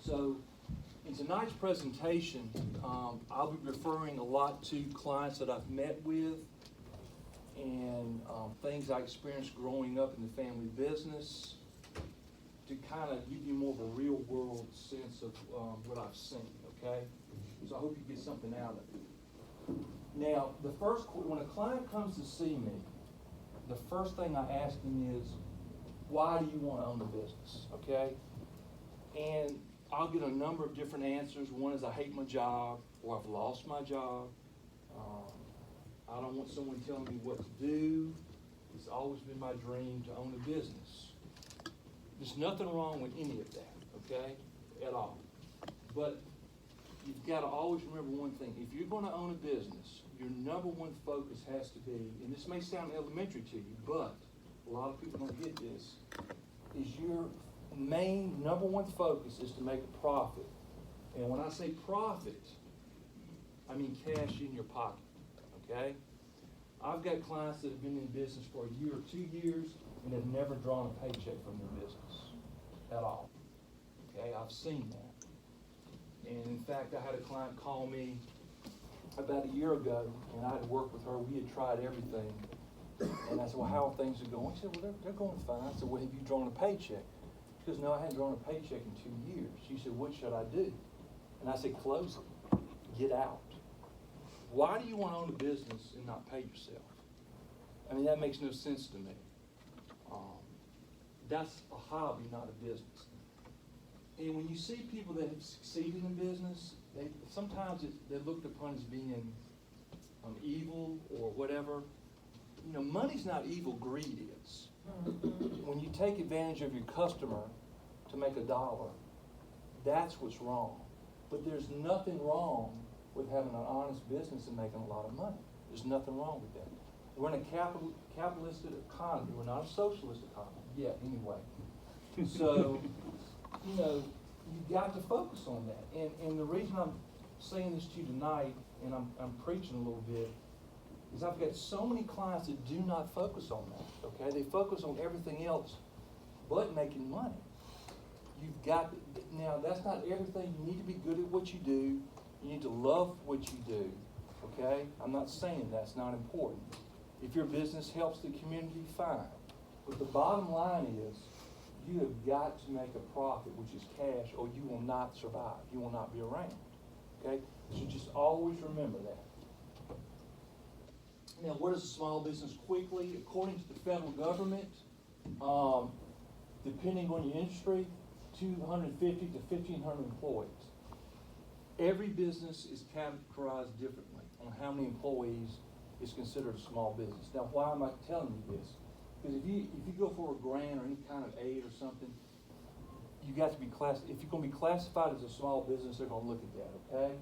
So in tonight's presentation, I'll be referring a lot to clients that I've met with and things I experienced growing up in the family business to kind of give you more of a real world sense of what I've seen, okay? So I hope you get something out of it. Now, when a client comes to see me, the first thing I ask them is, why do you want to own a business, okay? And I'll get a number of different answers. One is I hate my job, or I've lost my job. I don't want someone telling me what to do. It's always been my dream to own a business. There's nothing wrong with any of that, okay, at all. But you've got to always remember one thing. If you're going to own a business, your number one focus has to be, and this may sound elementary to you, but a lot of people don't get this, is your main number one focus is to make a profit. And when I say profit, I mean cash in your pocket, okay? I've got clients that have been in business for a year or 2 years and have never drawn a paycheck from their business at all, okay? I've seen that. And in fact, I had a client call me about a year ago, and I had worked with her. We had tried everything. And I said, well, how are things going? She said, well, they're going fine. I said, well, have you drawn a paycheck? She goes, no, I hadn't drawn a paycheck in 2 years. She said, what should I do? And I said, close it. Get out. Why do you want to own a business and not pay yourself? I mean, that makes no sense to me. That's a hobby, not a business. And when you see people that have succeeded in business, sometimes they're looked upon as being evil or whatever. You know, money's not evil, greed is. When you take advantage of your customer to make $1, that's what's wrong. But there's nothing wrong with having an honest business and making a lot of money. There's nothing wrong with that. We're in a capitalistic economy. We're not a socialist economy yet, anyway. So, you know, you've got to focus on that. And the reason I'm saying this to you tonight, and I'm preaching a little bit, is I've got so many clients that do not focus on that, okay? They focus on everything else but making money. You've got to, now that's not everything. You need to be good at what you do. You need to love what you do, okay? I'm not saying that's not important. If your business helps the community, fine. But the bottom line is, you have got to make a profit, which is cash, or you will not survive. You will not be around, okay? So just always remember that. Now, what is a small business quickly? According to the federal government, depending on your industry, 250 to 1,500 employees. Every business is categorized differently on how many employees is considered a small business. Now, why am I telling you this? Because if you go for a grant or any kind of aid or something, you got to be if you're going to be classified as a small business, they're going to look at that, okay?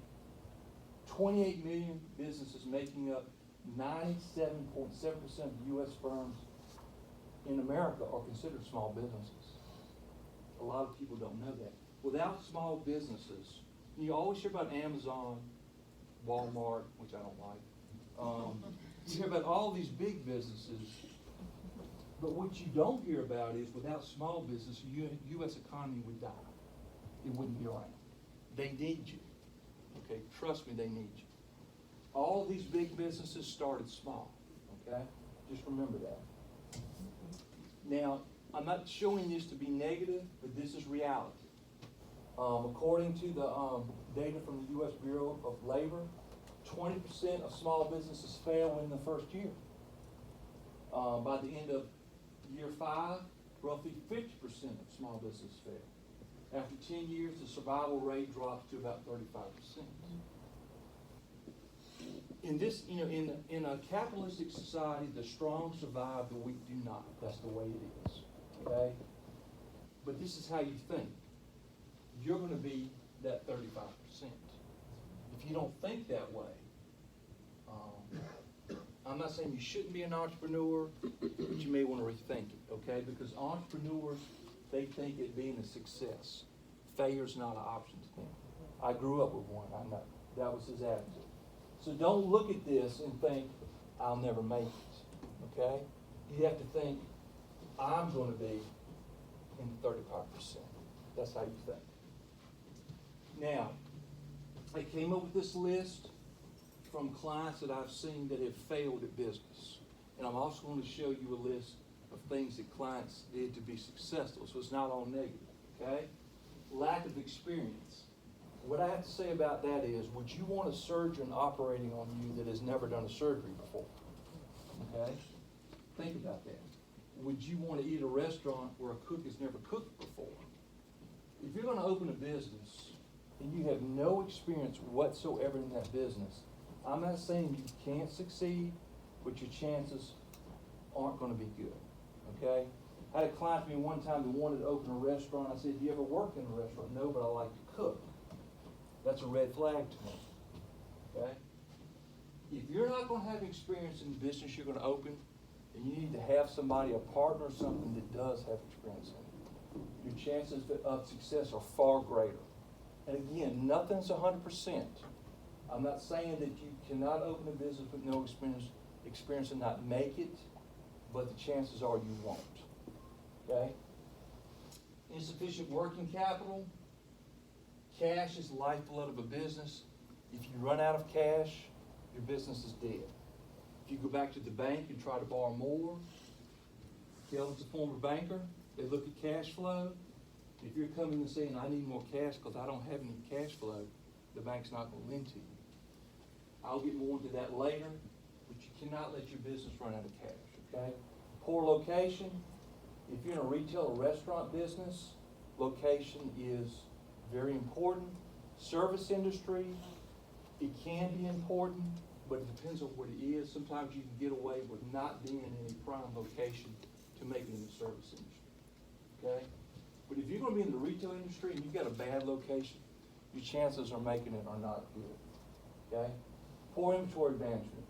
28 million businesses making up 97.7% of U.S. firms in America are considered small businesses. A lot of people don't know that. Without small businesses, you always hear about Amazon, Walmart, which I don't like. You hear about all these big businesses, but what you don't hear about is without small business, the U.S. economy would die. It wouldn't be around. They need you. Okay, trust me, they need you. All these big businesses started small. Okay, just remember that. Now, I'm not showing this to be negative, but this is reality. According to the data from the U.S. Bureau of Labor, 20% of small businesses fail within the first year. By the end of year 5, roughly 50% of small businesses fail. After 10 years, the survival rate drops to about 35%. In this, you know, in a capitalistic society, the strong survive, the weak do not. That's the way it is. Okay? But this is how you think. You're going to be that 35%. If you don't think that way, I'm not saying you shouldn't be an entrepreneur, but you may want to rethink it, okay? Because entrepreneurs, they think it being a success. Failure's not an option to them. I grew up with one, I know. That was his attitude. So don't look at this and think, I'll never make it, okay? You have to think, I'm going to be in 35%. That's how you think. Now, I came up with this list from clients that I've seen that have failed at business. And I'm also going to show you a list of things that clients did to be successful, so it's not all negative, okay? Lack of experience. What I have to say about that is, would you want a surgeon operating on you that has never done a surgery before? Okay? Think about that. Would you want to eat at a restaurant where a cook has never cooked before? If you're going to open a business and you have no experience whatsoever in that business, I'm not saying you can't succeed, but your chances aren't going to be good, okay? I had a client to me one time that wanted to open a restaurant. I said, do you ever work in a restaurant? No, but I like to cook. That's a red flag to me, okay? If you're not going to have experience in the business you're going to open, then you need to have somebody, a partner or something that does have experience in it. Your chances of success are far greater. And again, nothing's 100%. I'm not saying that you cannot open a business with no experience and not make it, but the chances are you won't, okay? Insufficient working capital. Cash is the lifeblood of a business. If you run out of cash, your business is dead. If you go back to the bank and try to borrow more, Kelvin's a former banker, they look at cash flow. If you're coming and saying, I need more cash because I don't have any cash flow, the bank's not going to lend to you. I'll get more into that later, but you cannot let your business run out of cash, okay? Poor location. If you're in a retail or restaurant business, location is very important. Service industry, it can be important, but it depends on what it is. Sometimes you can get away with not being in a prime location to make it in the service industry, okay? But if you're going to be in the retail industry and you've got a bad location, your chances of making it are not good, okay? Poor inventory management.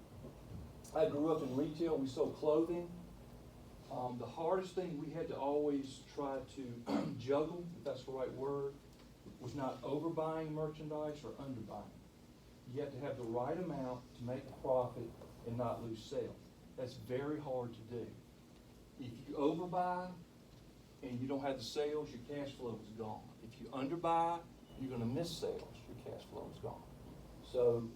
I grew up in retail. We sold clothing. The hardest thing we had to always try to juggle, if that's the right word, was not overbuying merchandise or underbuying. You have to have the right amount to make a profit and not lose sales. That's very hard to do. If you overbuy and you don't have the sales, your cash flow is gone. If you underbuy, you're going to miss sales. Your cash flow is gone. So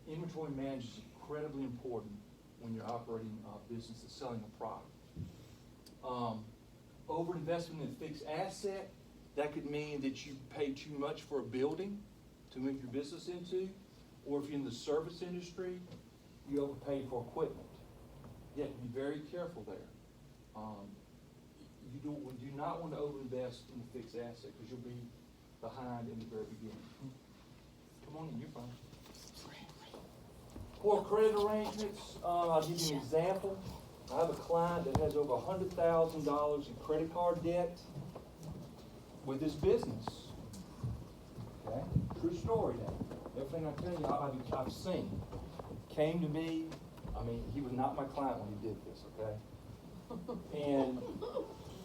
inventory management is incredibly important when you're operating a business that's selling a product. Overinvestment in fixed asset, that could mean that you pay too much for a building to move your business into, or if you're in the service industry, you overpay for equipment. You have to be very careful there. You do not want to overinvest in a fixed asset because you'll be behind in the very beginning. Come on in, you're fine. Poor credit arrangements, I'll give you an example. I have a client that has over $100,000 in credit card debt with his business. Okay? True story now. Everything I tell you, I've seen. Came to me, I mean, he was not my client when he did this, okay? And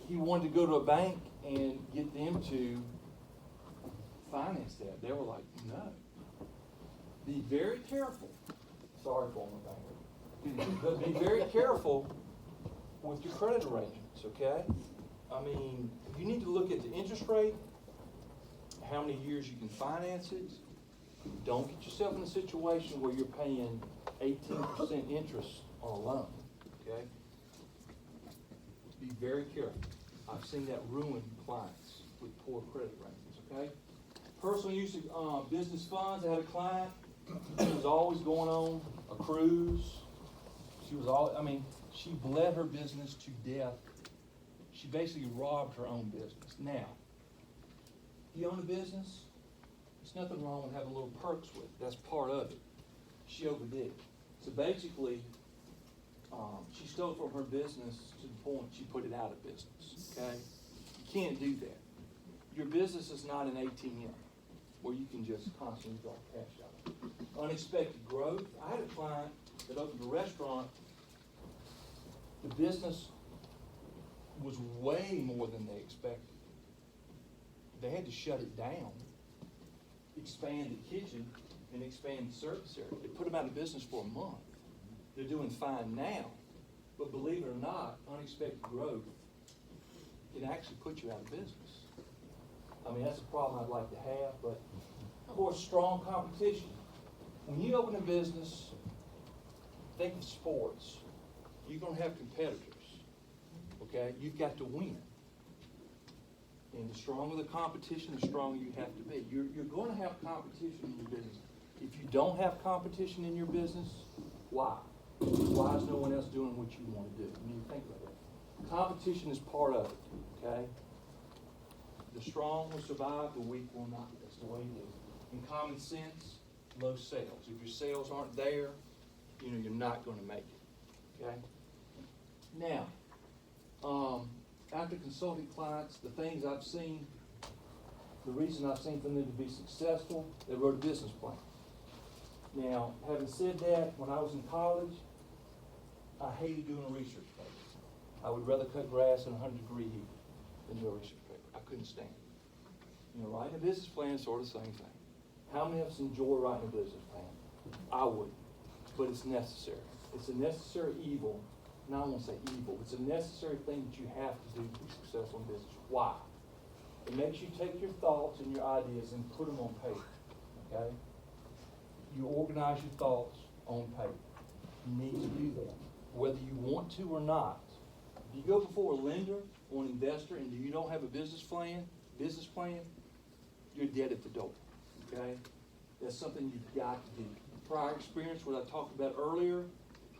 he wanted to go to a bank and get them to finance that. They were like, no. Be very careful. Sorry for my banker. But be very careful with your credit arrangements, okay? I mean, you need to look at the interest rate, how many years you can finance it. Don't get yourself in a situation where you're paying 18% interest on a loan, okay? Be very careful. I've seen that ruin clients with poor credit arrangements, okay? Personal use of business funds. I had a client who was always going on a cruise. She bled her business to death. She basically robbed her own business. Now, if you own a business, there's nothing wrong with having little perks with it. That's part of it. She overdid it. So basically, she stole from her business to the point she put it out of business, okay? You can't do that. Your business is not an ATM where you can just constantly draw cash out. Unexpected growth. I had a client that opened a restaurant. The business was way more than they expected. They had to shut it down, expand the kitchen, and expand the service area. It put them out of business for a month. They're doing fine now, but believe it or not, unexpected growth can actually put you out of business. I mean, that's a problem I'd like to have, but of course, strong competition. When you open a business, think of sports. You're going to have competitors, okay? You've got to win. And the stronger the competition, the stronger you have to be. You're going to have competition in your business. If you don't have competition in your business, why? Why is no one else doing what you want to do? You need to think about that. Competition is part of it, okay? The strong will survive, the weak will not. That's the way it is. In common sense, low sales. If your sales aren't there, you're not going to make it, okay? Now, after consulting clients, the things I've seen, the reason I've seen for them to be successful, they wrote a business plan. Now, having said that, when I was in college, I hated doing a research paper. I would rather cut grass in a 100-degree heat than do a research paper. I couldn't stand it. Writing a business plan is sort of the same thing. How many of us enjoy writing a business plan? I wouldn't, but it's necessary. It's a necessary evil. Now I won't say evil. It's a necessary thing that you have to do to be successful in business. Why? It makes you take your thoughts and your ideas and put them on paper, okay? You organize your thoughts on paper. You need to do that, whether you want to or not. If you go before a lender or an investor and you don't have a business plan, you're dead at the door, okay? That's something you've got to do. Prior experience, what I talked about earlier,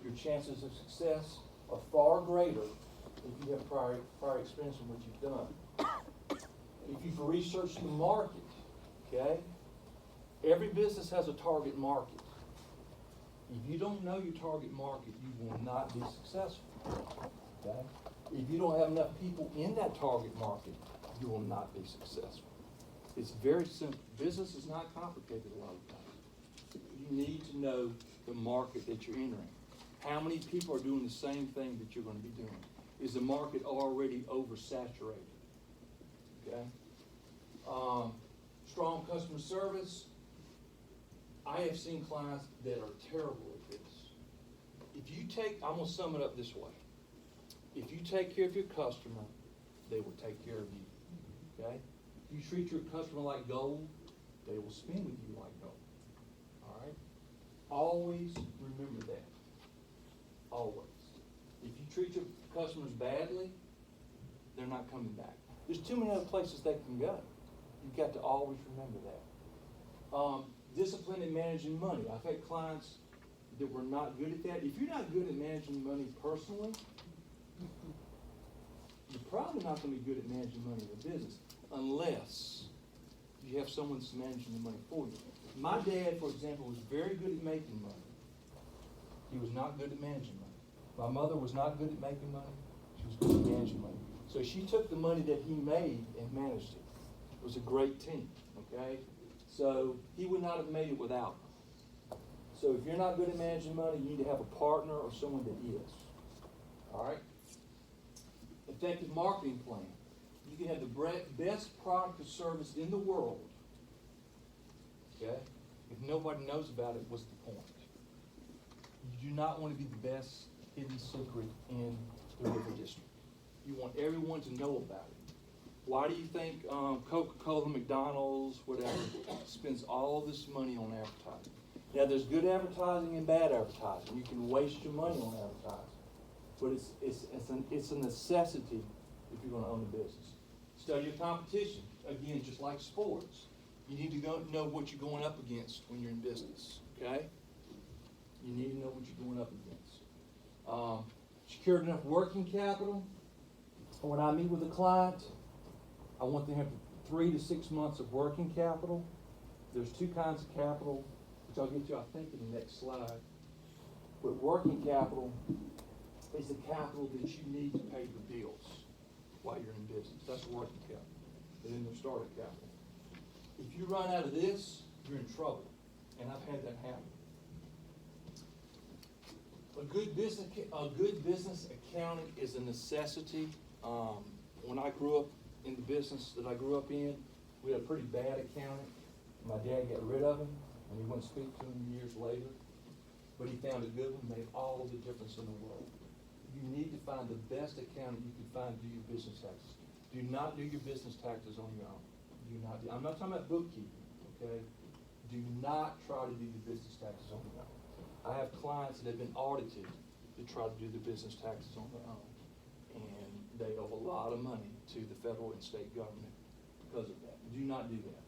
your chances of success are far greater if you have prior experience in what you've done. If you've researched the market, okay? Every business has a target market. If you don't know your target market, you will not be successful, okay? If you don't have enough people in that target market, you will not be successful. It's very simple. Business is not complicated a lot of times. You need to know the market that you're entering. How many people are doing the same thing that you're going to be doing? Is the market already oversaturated? Okay? Strong customer service. I have seen clients that are terrible at this. I'm going to sum it up this way. If you take care of your customer, they will take care of you. Okay? If you treat your customer like gold, they will spend with you like gold. All right? Always remember that. Always. If you treat your customers badly, they're not coming back. There's too many other places they can go. You've got to always remember that. Discipline in managing money. I've had clients that were not good at that. If you're not good at managing money personally, you're probably not going to be good at managing money in a business unless you have someone that's managing the money for you. My dad, for example, was very good at making money. He was not good at managing money. My mother was not good at making money. She was good at managing money. So she took the money that he made and managed it. It was a great team, okay? So he would not have made it without them. So if you're not good at managing money, you need to have a partner or someone that is. All right? Effective marketing plan. You can have the best product or service in the world. Okay? If nobody knows about it, what's the point? You do not want to be the best hidden secret in the river district. You want everyone to know about it. Why do you think Coca-Cola, McDonald's, whatever, spends all this money on advertising? Now, there's good advertising and bad advertising. You can waste your money on advertising. But it's a necessity if you're going to own a business. Study your competition. Again, just like sports. You need to know what you're going up against when you're in business. Okay? You need to know what you're going up against. Secure enough working capital. When I meet with a client, I want them to have 3 to 6 months of working capital. There's two kinds of capital, which I'll get to, I think, in the next slide. But working capital is the capital that you need to pay the bills while you're in business. That's working capital. And then there's startup capital. If you run out of this, you're in trouble. And I've had that happen. A good business accountant is a necessity. When I grew up in the business that I grew up in, we had a pretty bad accountant. My dad got rid of him, and he wouldn't speak to him years later. But he found a good one, made all the difference in the world. You need to find the best accountant you can find to do your business taxes. Do not do your business taxes on your own. do not do. I'm not talking about bookkeeping, okay? Do not try to do the business taxes on your own. I have clients that have been audited to try to do the business taxes on their own. And they owe a lot of money to the federal and state government because of that. Do not do that.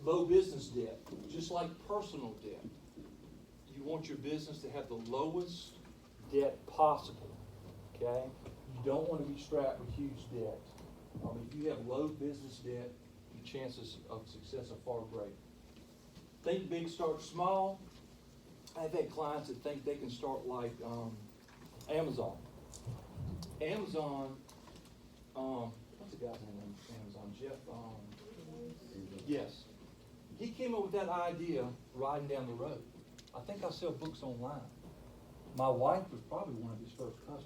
Low business debt, just like personal debt. You want your business to have the lowest debt possible, okay? You don't want to be strapped with huge debt. If you have low business debt, your chances of success are far greater. Think big, start small. I've had clients that think they can start like Amazon. Amazon, what's the guy's name on Amazon? Jeff, yes. He came up with that idea riding down the road. I think I sell books online. My wife was probably one of his first customers.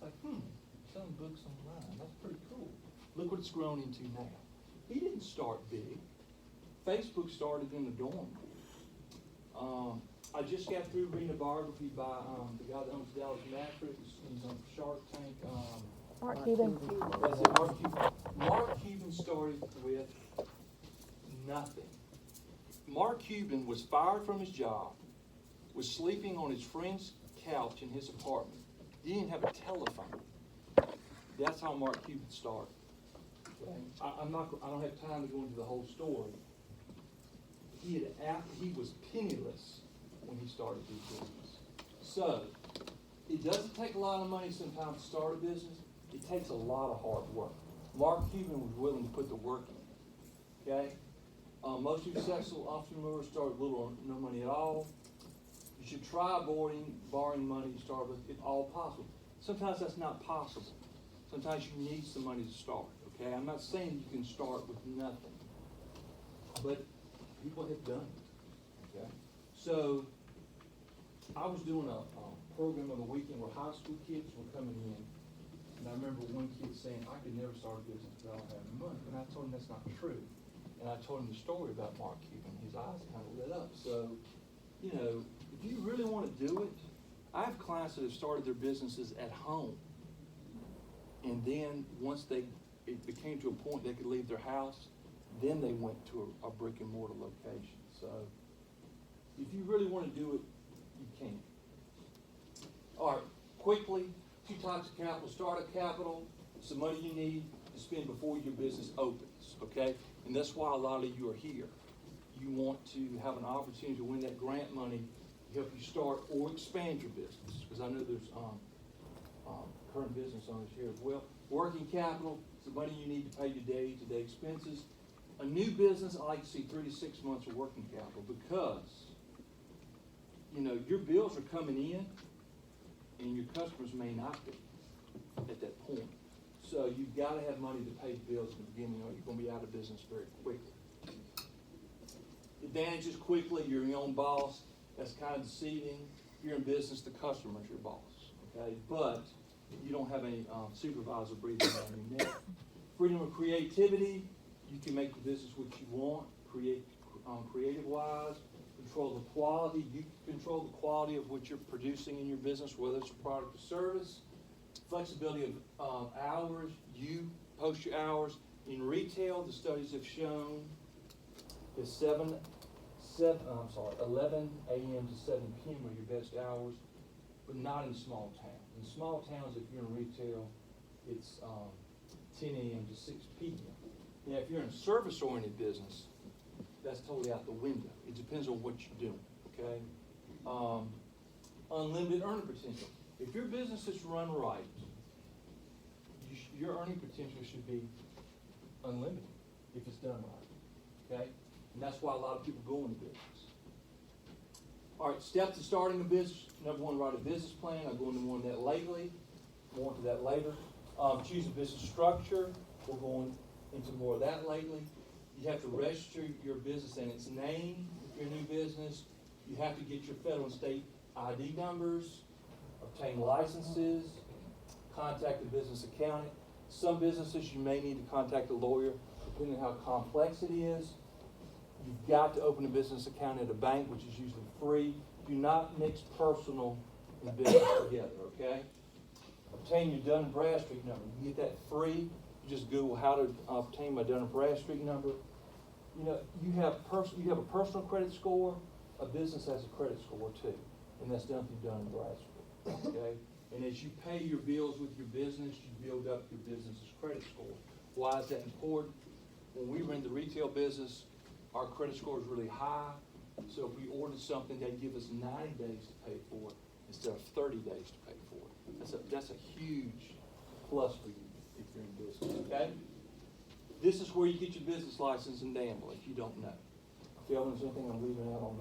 Like, selling books online, that's pretty cool. Look what it's grown into now. He didn't start big. Facebook started in the dorm. I just got through reading a biography by the guy that owns Dallas Matrix. He's on Shark Tank. Mark Cuban. That's it, Mark Cuban. Mark Cuban started with nothing. Mark Cuban was fired from his job, was sleeping on his friend's couch in his apartment. He didn't have a telephone. That's how Mark Cuban started. Okay? I don't have time to go into the whole story. He was penniless when he started his business. So, it doesn't take a lot of money sometimes to start a business. It takes a lot of hard work. Mark Cuban was willing to put the work in. Okay? Most successful entrepreneurs start with little or no money at all. You should try borrowing money to start with if all possible. Sometimes that's not possible. Sometimes you need some money to start. Okay? I'm not saying you can start with nothing. But people have done it. Okay? So, I was doing a program on the weekend where high school kids were coming in. And I remember one kid saying, I could never start a business if I don't have any money. And I told him that's not true. And I told him the story about Mark Cuban. His eyes kind of lit up. So, you know, if you really want to do it, I have clients that have started their businesses at home. And then once it became to a point they could leave their house, then they went to a brick and mortar location. So, if you really want to do it, you can. All right, quickly, 2 types of capital. Startup capital, it's the money you need to spend before your business opens, okay? And that's why a lot of you are here. You want to have an opportunity to win that grant money to help you start or expand your business, because I know there's current business owners here as well. Working capital, it's the money you need to pay your day-to-day expenses. A new business, I like to see 3 to 6 months of working capital because, you know, your bills are coming in and your customers may not be at that point. So you've got to have money to pay the bills in the beginning or you're going to be out of business very quickly. Advantages quickly, you're your own boss. That's kind of deceiving. If you're in business, the customer's your boss, okay? But you don't have any supervisor breathing down your neck. Freedom of creativity. You can make the business what you want, creative-wise. Control the quality. You control the quality of what you're producing in your business, whether it's a product or service. Flexibility of hours. You post your hours. In retail, the studies have shown that 11 a.m. to 7 p.m. are your best hours, but not in small towns. In small towns, if you're in retail, it's 10 a.m. to 6 p.m. Now, if you're in a service-oriented business, that's totally out the window. It depends on what you're doing, okay? Unlimited earning potential. If your business is run right, your earning potential should be unlimited if it's done right, okay? And that's why a lot of people go into business. All right, steps to starting a business. Number 1, write a business plan. I'll go into more on that lately. More into that later. Choose a business structure. We're going into more of that lately. You have to register your business in its name if you're a new business. You have to get your federal and state ID numbers, obtain licenses, contact a business accountant. Some businesses you may need to contact a lawyer depending on how complex it is. You've got to open a business account at a bank, which is usually free. Do not mix personal and business together, okay? Obtain your Dun & Bradstreet number. You get that free. just Google how to obtain my Dun& Bradstreet number. You know, you have a personal credit score, a business has a credit score too, and that's done through Dun & Bradstreet, okay? And as you pay your bills with your business, you build up your business's credit score. Why is that important? When we were in the retail business, our credit score is really high, so if we ordered something, they'd give us 90 days to pay for it instead of 30 days to pay for it. That's a huge plus for you if you're in business, okay? This is where you get your business license in Danville, if you don't know. Gentlemen, is there anything I'm leaving out on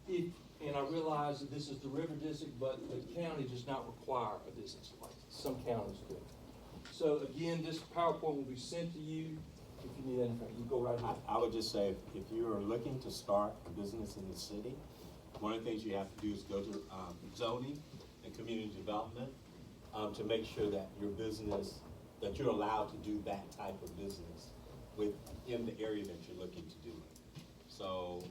that? And I realize that this is the River District, but the county does not require a business license. Some counties do. So again, this PowerPoint will be sent to you. If you need anything, you go right ahead. I would just say, if you are looking to start a business in the city, one of the things you have to do is go to zoning and community development to make sure that your business, that you're allowed to do that type of business within the area that you're looking to do it. So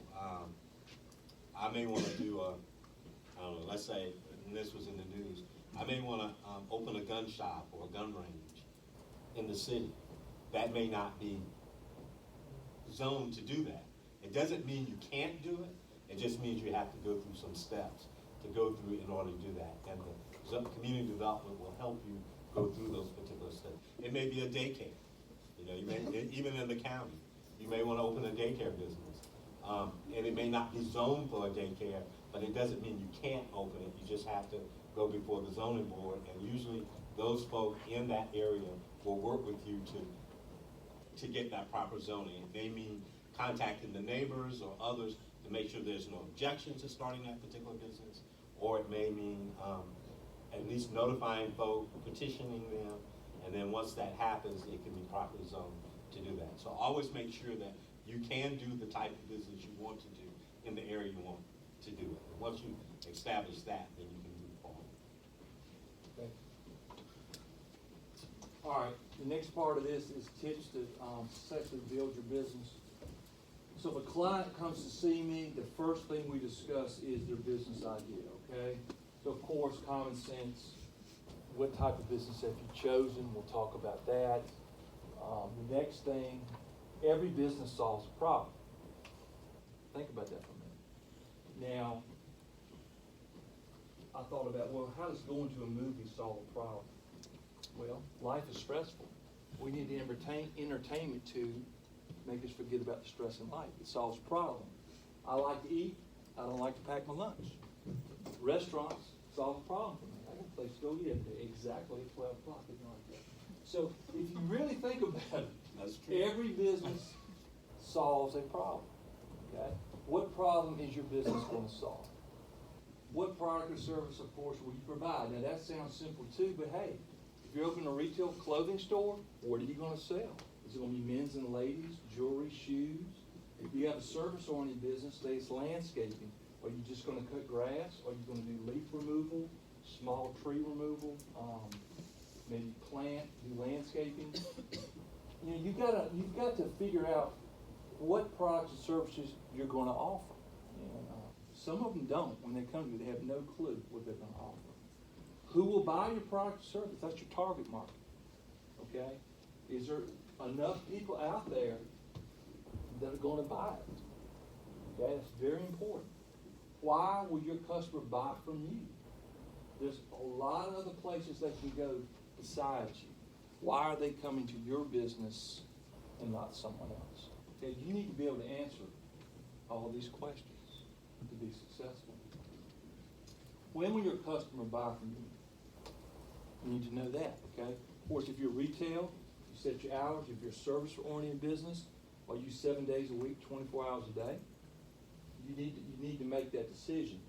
I may want to do I don't know, let's say, and this was in the news, I may want to open a gun shop or a gun range in the city. That may not be zoned to do that. It doesn't mean you can't do it. It just means you have to go through some steps to go through in order to do that. And the community development will help you go through those particular steps. It may be a daycare. You know, you may, even in the county, you may want to open a daycare business. And it may not be zoned for a daycare, but it doesn't mean you can't open it. You just have to go before the zoning board, and usually those folks in that area will work with you to get that proper zoning. It may mean contacting the neighbors or others to make sure there's no objection to starting that particular business, or it may mean at least notifying folks, petitioning them, and then once that happens, it can be properly zoned to do that. So always make sure that you can do the type of business you want to do in the area you want to do it. And once you establish that, then you can move forward. Okay. All right, the next part of this is tips to successfully build your business. So if a client comes to see me, the first thing we discuss is their business idea, okay? So of course, common sense, what type of business have you chosen? We'll talk about that. The next thing, every business solves a problem. Think about that for a minute. Now, I thought about, well, how does going to a movie solve a problem? Well, life is stressful. We need entertainment to make us forget about the stress in life. It solves a problem. I like to eat. I don't like to pack my lunch. Restaurants solve a problem for me. I got a place to go eat exactly at 12 o'clock. So if you really think about it, that's true. Every business solves a problem. Okay? What problem is your business going to solve? What product or service, of course, will you provide? Now that sounds simple too, but hey, if you're opening a retail clothing store, what are you going to sell? Is it going to be men's and ladies, jewelry, shoes? If you have a service-oriented business, say it's landscaping, are you just going to cut grass? Are you going to do leaf removal, small tree removal, maybe plant, do landscaping? You know, you've got to figure out what products and services you're going to offer. And some of them don't. When they come to you, they have no clue what they're going to offer. Who will buy your product or service? That's your target market. Okay? Is there enough people out there that are going to buy it? Okay, that's very important. Why will your customer buy from you? There's a lot of other places they can go besides you. Why are they coming to your business and not someone else? Okay, you need to be able to answer all these questions to be successful. When will your customer buy from you? You need to know that, okay? Of course, if you're retail, you set your hours. If you're a service-oriented business, are you 7 days a week, 24 hours a day? You need to make that decision.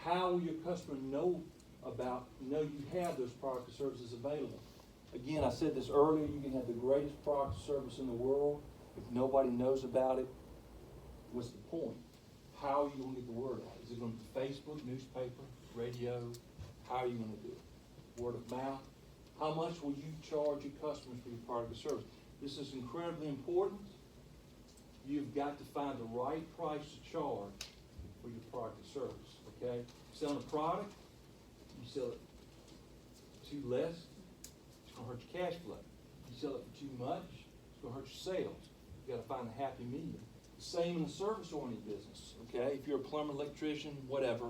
How will your customer know you have those products or services available? Again, I said this earlier, you can have the greatest product or service in the world. If nobody knows about it, what's the point? How are you going to get the word out? Is it going to be Facebook, newspaper, radio? How are you going to do it? Word of mouth? How much will you charge your customers for your product or service? This is incredibly important. You've got to find the right price to charge for your product or service, okay? Selling a product, you sell it too less, gonna hurt your cash flow. You sell it for too much, it's gonna hurt your sales. You gotta find the happy medium. Same in the service-oriented business, okay? If you're a plumber, electrician, whatever,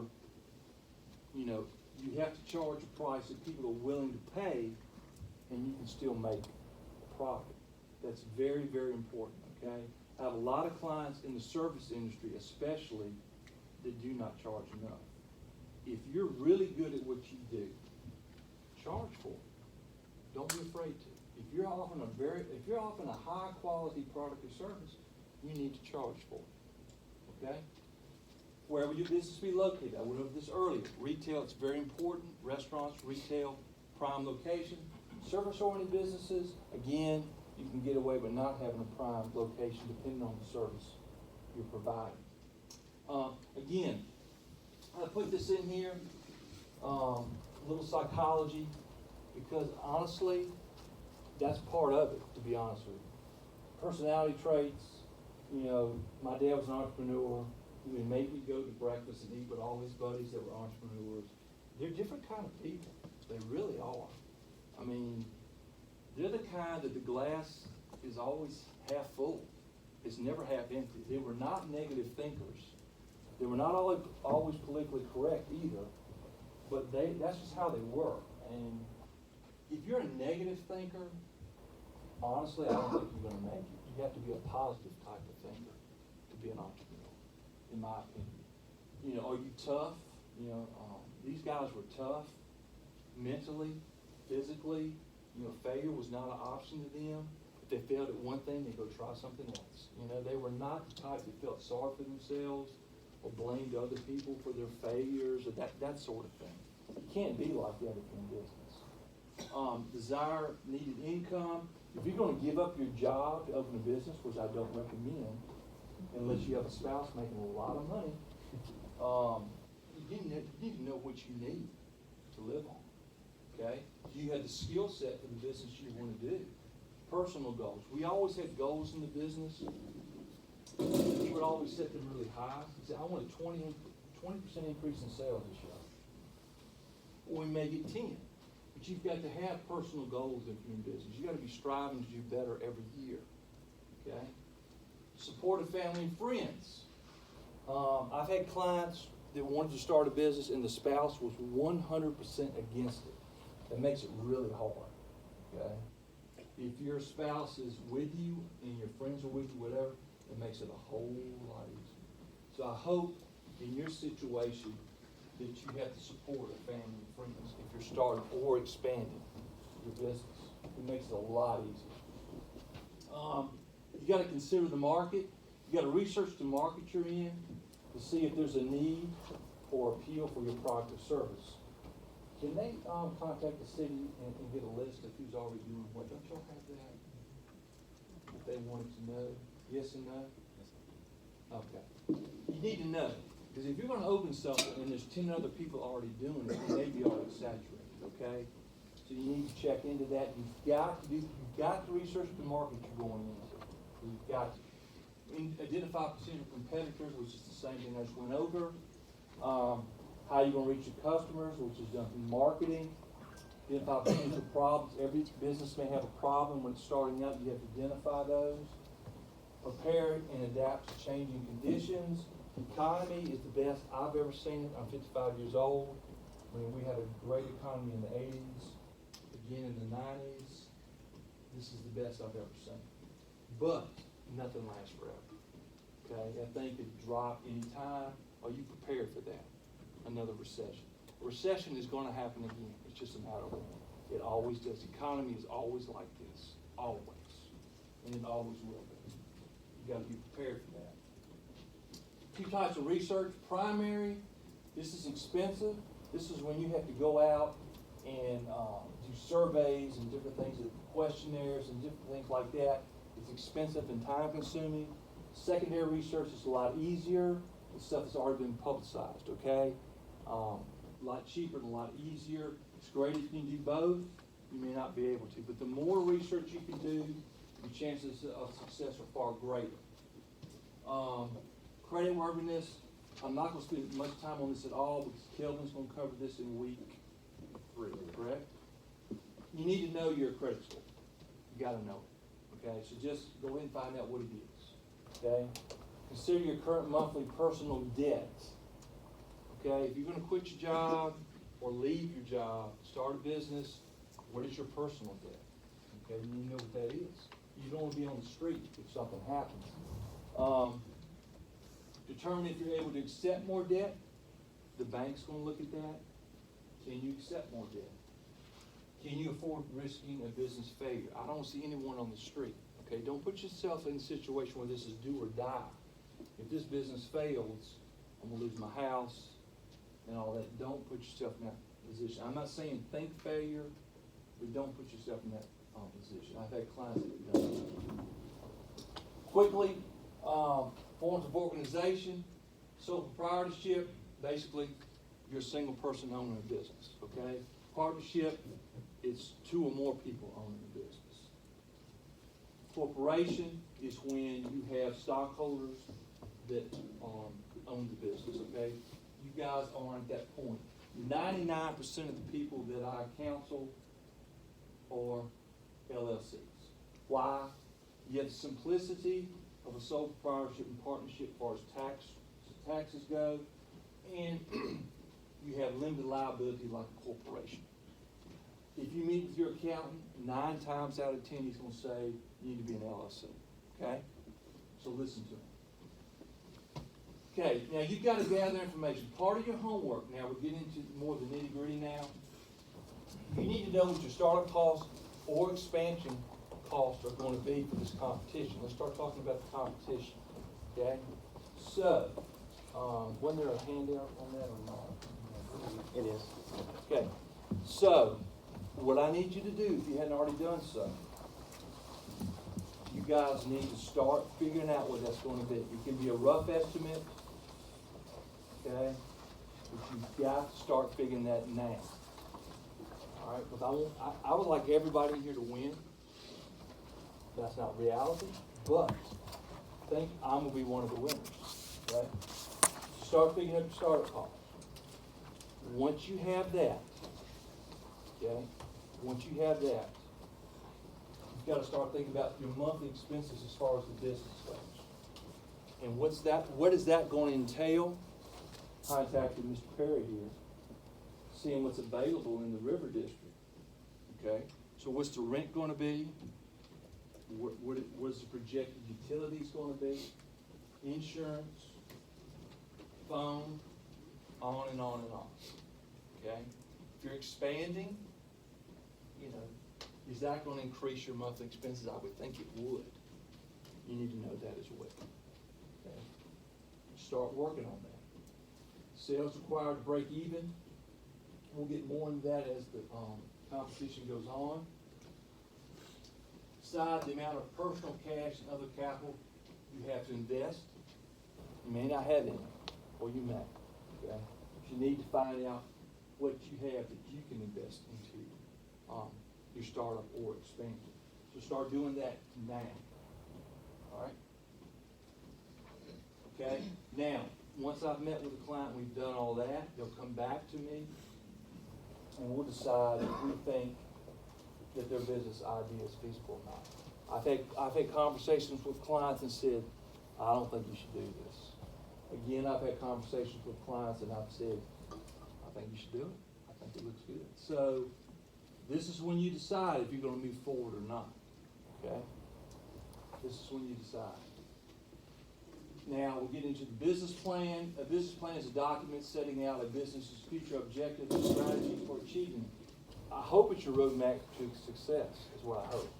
you know, you have to charge a price that people are willing to pay, and you can still make a profit. That's very, very important, okay? I have a lot of clients in the service industry especially that do not charge enough. If you're really good at what you do, charge for it. Don't be afraid to. If you're offering a high quality product or service, you need to charge for it, okay? Where would your business be located? I went over this earlier. Retail, it's very important. Restaurants, retail, prime location. Service-oriented businesses, again, you can get away with not having a prime location depending on the service you're providing. Again, I put this in here, a little psychology, because honestly, that's part of it, to be honest with you. Personality traits, you know, my dad was an entrepreneur. He would make me go to breakfast and eat with all his buddies that were entrepreneurs. They're different kind of people. They really are. I mean, they're the kind that the glass is always half full. It's never half empty. They were not negative thinkers. They were not always politically correct either, but that's just how they were. And if you're a negative thinker, honestly, I don't think you're going to make it. You have to be a positive type of thinker to be an entrepreneur, in my opinion. You know, are you tough? You know, these guys were tough mentally, physically. You know, failure was not an option to them. If they failed at one thing, they'd go try something else. You know, they were not the type that felt sorry for themselves or blamed other people for their failures or that sort of thing. You can't be like that if you're in business. Desire needed income. If you're going to give up your job to open a business, which I don't recommend, unless you have a spouse making a lot of money, you need to know what you need to live on. Okay? You had the skill set for the business you want to do. Personal goals. We always had goals in the business. We would always set them really high. We said, I want a 20% increase in sales this year. Or we may get 10. But you've got to have personal goals if you're in business. You've got to be striving to do better every year. Okay? Support of family and friends. I've had clients that wanted to start a business and the spouse was 100% against it. That makes it really hard. Okay? If your spouse is with you and your friends are with you, whatever, it makes it a whole lot easier. So I hope in your situation that you have the support of family and friends if you're starting or expanding your business. It makes it a lot easier. You got to consider the market. You got to research the market you're in to see if there's a need or appeal for your product or service. Can they contact the city and get a list of who's already doing what? Don't y'all have that? If they wanted to know, yes and no? Okay. You need to know. Because if you're going to open something and there's 10 other people already doing it, it may be already saturated, okay? So you need to check into that. You've got to research the market you're going into. You've got to identify potential competitors, which is the same thing I just went over. How you're going to reach your customers, which is done through marketing. Identify potential problems. Every business may have a problem when it's starting out. You have to identify those. Prepare and adapt to changing conditions. The economy is the best I've ever seen it. I'm 55 years old. I mean, we had a great economy in the 80s, again in the 90s. This is the best I've ever seen. But nothing lasts forever. Okay, that thing could drop any time. Are you prepared for that? Another recession. A recession is going to happen again. It's just a matter of when. It always does. The economy is always like this. Always. And it always will be. You got to be prepared for that. Two types of research. Primary, this is expensive. This is when you have to go out and do surveys and different things, questionnaires and different things like that. It's expensive and time consuming. Secondary research is a lot easier. It's stuff that's already been publicized, okay? A lot cheaper and a lot easier. It's great if you can do both. You may not be able to, but the more research you can do, the chances of success are far greater. Creditworthiness, I'm not going to spend much time on this at all because Kelvin's going to cover this in week 3, correct? you need to know your credit score. You gotta know it, okay? So just go ahead and find out what it is, okay? Consider your current monthly personal debt, okay? If you're gonna quit your job or leave your job, start a business, what is your personal debt? Okay, you need to know what that is. You don't wanna be on the street if something happens. Determine if you're able to accept more debt. The bank's gonna look at that. Can you accept more debt? Can you afford risking a business failure? I don't see anyone on the street, okay? Don't put yourself in a situation where this is do or die. If this business fails, I'm gonna lose my house and all that. Don't put yourself in that position. I'm not saying think failure, but don't put yourself in that position. I've had clients that have done that. Quickly, forms of organization, sole proprietorship, basically, you're a single person owning a business, okay? Partnership, it's two or more people owning a business. Corporation is when you have stockholders that own the business, okay? You guys aren't at that point. 99% of the people that I counsel are LLCs. Why? You have the simplicity of a sole proprietorship and partnership as far as taxes go, and you have limited liability like a corporation. If you meet with your accountant, 9 times out of 10, he's gonna say, you need to be an LLC, okay? So listen to him. Okay, now you've got to gather information. Part of your homework, now we're getting into more of the nitty gritty now. You need to know what your startup costs or expansion costs are going to be for this competition. Let's start talking about the competition, okay? So, wasn't there a handout on that or not? It is. Okay, so what I need you to do, if you hadn't already done so, you guys need to start figuring out what that's going to be. It can be a rough estimate, okay? But you've got to start figuring that now. All right, because I would like everybody here to win. That's not reality, but I think I'm gonna be one of the winners, okay? Start figuring out your startup costs. Once you have that, okay, once you have that, you've got to start thinking about your monthly expenses as far as the business goes. And what is that going to entail? Contacted Mr. Perry here, seeing what's available in the River District, okay? So what's the rent going to be? What is the projected utilities going to be? Insurance, phone, on and on and on, okay? If you're expanding, you know, is that going to increase your monthly expenses? I would think it would. You need to know that as well, okay? Start working on that. Sales required to break even. We'll get more into that as the competition goes on. Decide the amount of personal cash and other capital you have to invest. You may not have any, or you may, okay? But you need to find out what you have that you can invest into your startup or expansion. So start doing that now, all right? Okay, now, once I've met with the client, we've done all that, they'll come back to me, and we'll decide if we think that their business idea is feasible or not. I've had conversations with clients and said, I don't think you should do this. Again, I've had conversations with clients and I've said, I think you should do it. I think it looks good. So this is when you decide if you're going to move forward or not, okay? This is when you decide. Now, we'll get into the business plan. A business plan is a document setting out a business's future objectives and strategy for achieving. I hope it's your roadmap to success, is what I hope.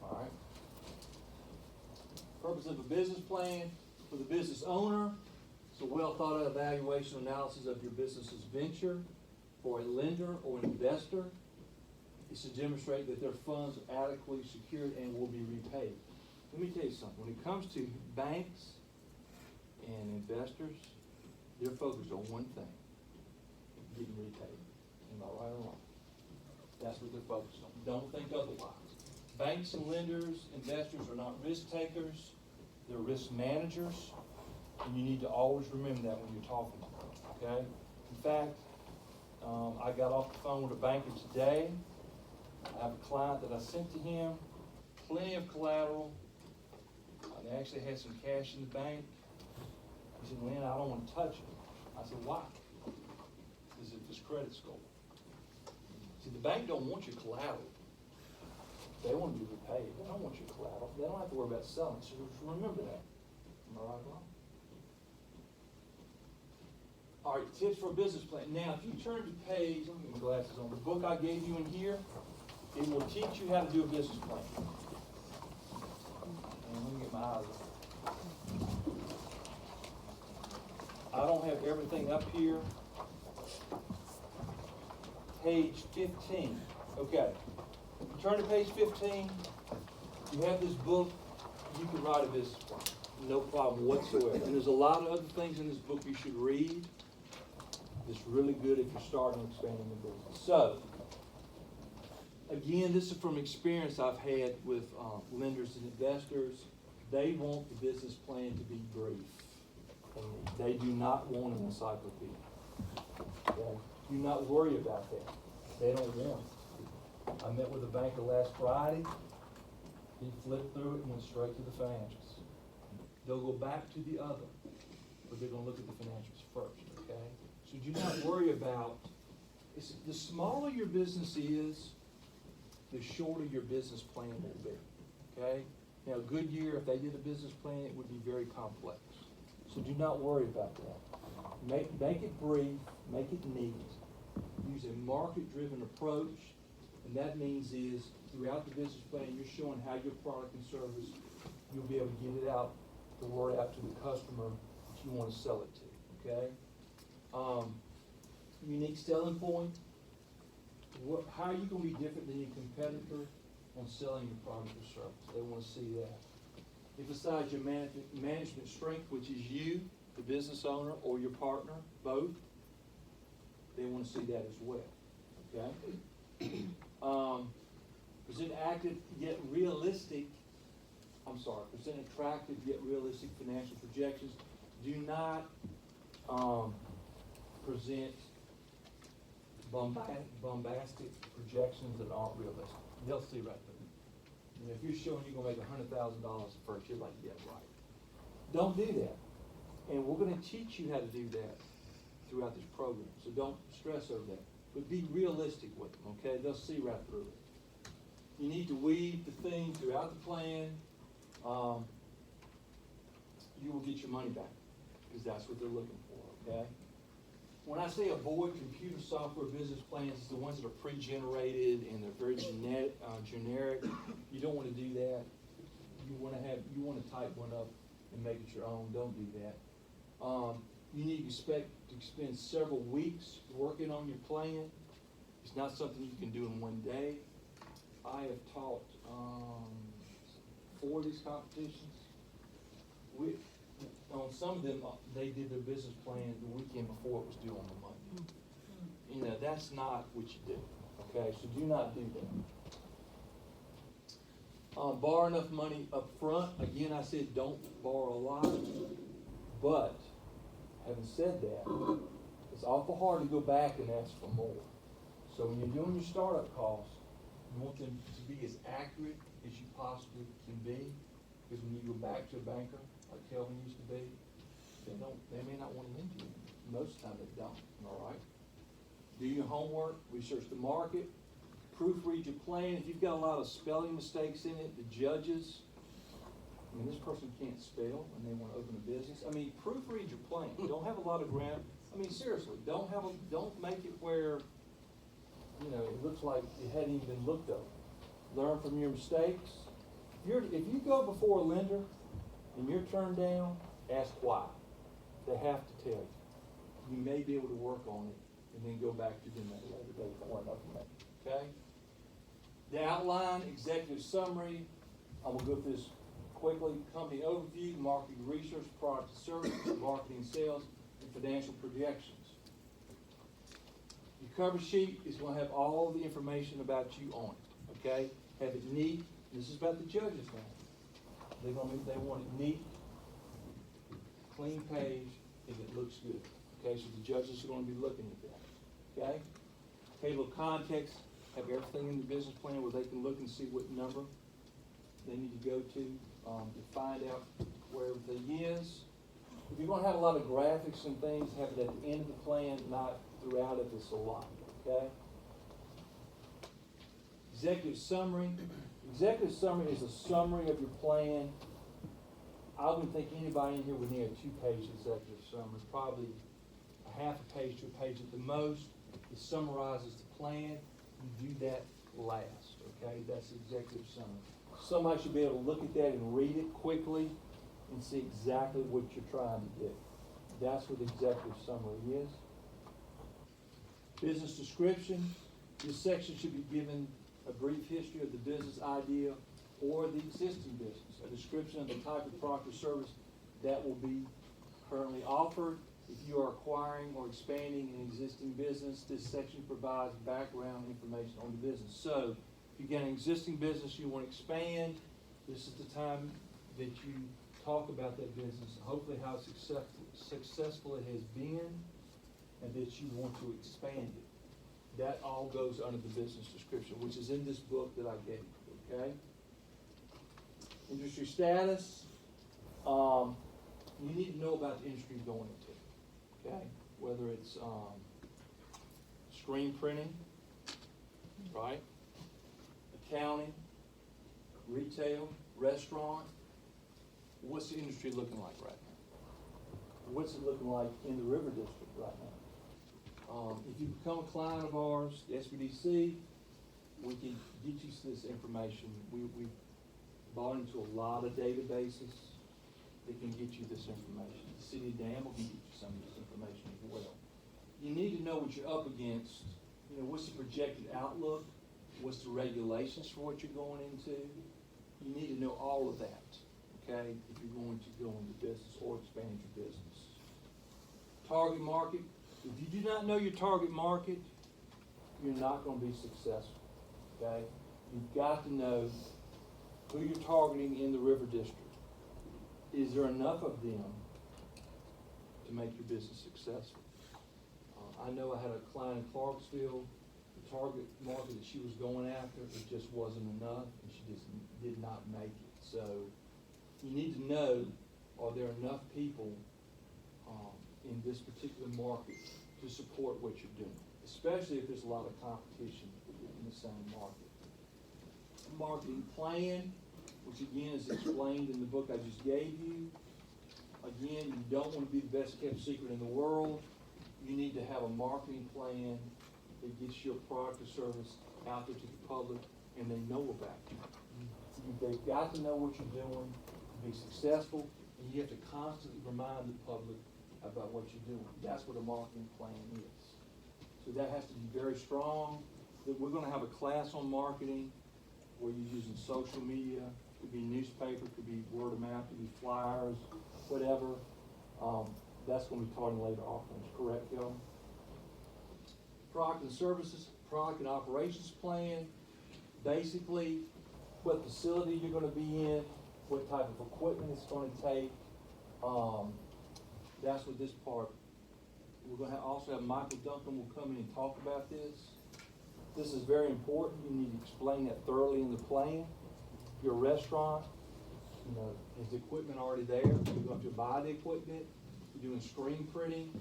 All right. Purpose of a business plan for the business owner. It's a well thought out evaluation analysis of your business's venture. For a lender or an investor, it's to demonstrate that their funds are adequately secured and will be repaid. Let me tell you something. When it comes to banks and investors, they're focused on one thing: getting repaid. Am I right or wrong? That's what they're focused on. Don't think otherwise. Banks and lenders, investors are not risk takers. They're risk managers. And you need to always remember that when you're talking to them, okay? In fact, I got off the phone with a banker today, I have a client that I sent to him, plenty of collateral. They actually had some cash in the bank. He said, Lynn, I don't want to touch it. I said, why? He said, it's credit score. See, the bank don't want your collateral. They want you to repay it. They don't want your collateral. They don't have to worry about selling. So remember that. Am I right or wrong? All right, tips for a business plan. Now, if you turn to page, let me get my glasses on. The book I gave you in here, it will teach you how to do a business plan. And let me get my eyes on. I don't have everything up here. Page 15. Okay. Turn to page 15. You have this book. You can write a business plan. No problem whatsoever. And there's a lot of other things in this book you should read. It's really good if you're starting and expanding the business. So, again, this is from experience I've had with lenders and investors. They want the business plan to be brief. They do not want an encyclopedia. Okay? Do not worry about that. They don't want it. I met with a banker last Friday. He flipped through it and went straight to the financials. They'll go back to the other, but they're going to look at the financials first, okay? So do not worry about, the smaller your business is, the shorter your business plan will be, okay? Now, Goodyear, if they did a business plan, it would be very complex. So do not worry about that. Make it brief, make it neat. Use a market-driven approach, and that means is throughout the business plan, you're showing how your product and service, you'll be able to get it out, the word out to the customer that you want to sell it to, okay? Unique selling point. How are you going to be different than your competitor on selling your product or service? They want to see that. Emphasize your management strength, which is you, the business owner, or your partner, both. They want to see that as well, okay? Present active yet realistic, present attractive yet realistic financial projections. Do not present bombastic projections that aren't realistic. They'll see right through it. You know, if you're showing you're going to make $100,000 first, you're like, yeah, right. Don't do that. And we're going to teach you how to do that throughout this program. So don't stress over that. But be realistic with them, okay? They'll see right through it. You need to weave the theme throughout the plan. You will get your money back because that's what they're looking for, okay? When I say avoid computer software business plans, it's the ones that are pre-generated and they're very generic. You don't want to do that. You want to type one up and make it your own. Don't do that. You need to expect to spend several weeks working on your plan. It's not something you can do in one day. I have taught 4 of these competitions. On some of them, they did their business plan the weekend before it was due on the Monday. You know, that's not what you do. Okay, so do not do that. Borrow enough money up front. Again, I said don't borrow a lot. But, having said that, it's awful hard to go back and ask for more. So when you're doing your startup costs, you want them to be as accurate as you possibly can be. Because when you go back to a banker, like Kelvin used to be, they may not want to lend you. Most of the time they don't, all right? Do your homework, research the market, proofread your plan. If you've got a lot of spelling mistakes in it, the judges, I mean, this person can't spell and they want to open a business. I mean, proofread your plan. Don't have a lot of grammar. I mean, seriously, don't make it where, you know, it looks like it hadn't even been looked over. Learn from your mistakes. If you go before a lender and you're turned down, ask why. They have to tell you. You may be able to work on it and then go back to them at a later date for enough money. Okay? The outline, executive summary. I will go through this quickly. Company overview, marketing research, product and service, marketing sales, and financial projections. Your cover sheet is going to have all the information about you on it. Okay? Have it neat. This is about the judges now. They want it neat, clean page, and it looks good. Okay, so the judges are going to be looking at that. Okay? Table of contents. have everything in the business plan where they can look and see what number they need to go to find out where everything is. If you're gonna have a lot of graphics and things, have it at the end of the plan, not throughout if it's a lot, okay? Executive summary. Executive summary is a summary of your plan. I wouldn't think anybody in here would need a 2-page executive summary, probably a half a page to a page at the most. It summarizes the plan. You do that last, okay? That's the executive summary. Somebody should be able to look at that and read it quickly and see exactly what you're trying to do. That's what the executive summary is. Business description. This section should be given a brief history of the business idea or the existing business, a description of the type of product or service that will be currently offered. If you are acquiring or expanding an existing business, this section provides background information on the business. So, if you get an existing business you want to expand, this is the time that you talk about that business, hopefully how successful it has been, and that you want to expand it. That all goes under the business description, which is in this book that I gave you, okay? Industry status. You need to know about the industry you're going into, okay? Whether it's screen printing, right? Accounting, retail, restaurant. What's the industry looking like right now? What's it looking like in the River District right now? If you become a client of ours, the SBDC, we can get you this information. We bought into a lot of databases that can get you this information. The city of Danville can get you some of this information as well. You need to know what you're up against. You know, what's the projected outlook? What's the regulations for what you're going into? You need to know all of that, okay, if you're going to go into business or expand your business. Target market. If you do not know your target market, you're not going to be successful, okay? You've got to know who you're targeting in the River District. Is there enough of them to make your business successful? I know I had a client in Clarksville, the target market that she was going after, it just wasn't enough, and she just did not make it. So you need to know, are there enough people in this particular market to support what you're doing, especially if there's a lot of competition in the same market. Marketing plan, which again is explained in the book I just gave you. Again, you don't want to be the best kept secret in the world. You need to have a marketing plan that gets your product or service out there to the public and they know about you. They've got to know what you're doing to be successful, and you have to constantly remind the public about what you're doing. That's what a marketing plan is. So that has to be very strong. We're going to have a class on marketing where you're using social media. It could be newspaper, it could be word of mouth, it could be flyers, whatever. That's going to be taught in later offerings, correct, y'all? Product and services, product and operations plan. Basically, what facility you're going to be in, what type of equipment it's going to take. That's what this part. We're going to also have Michael Duncan will come in and talk about this. This is very important. You need to explain that thoroughly in the plan. Your restaurant, you know, is the equipment already there? You're going to have to buy the equipment. You're doing screen printing.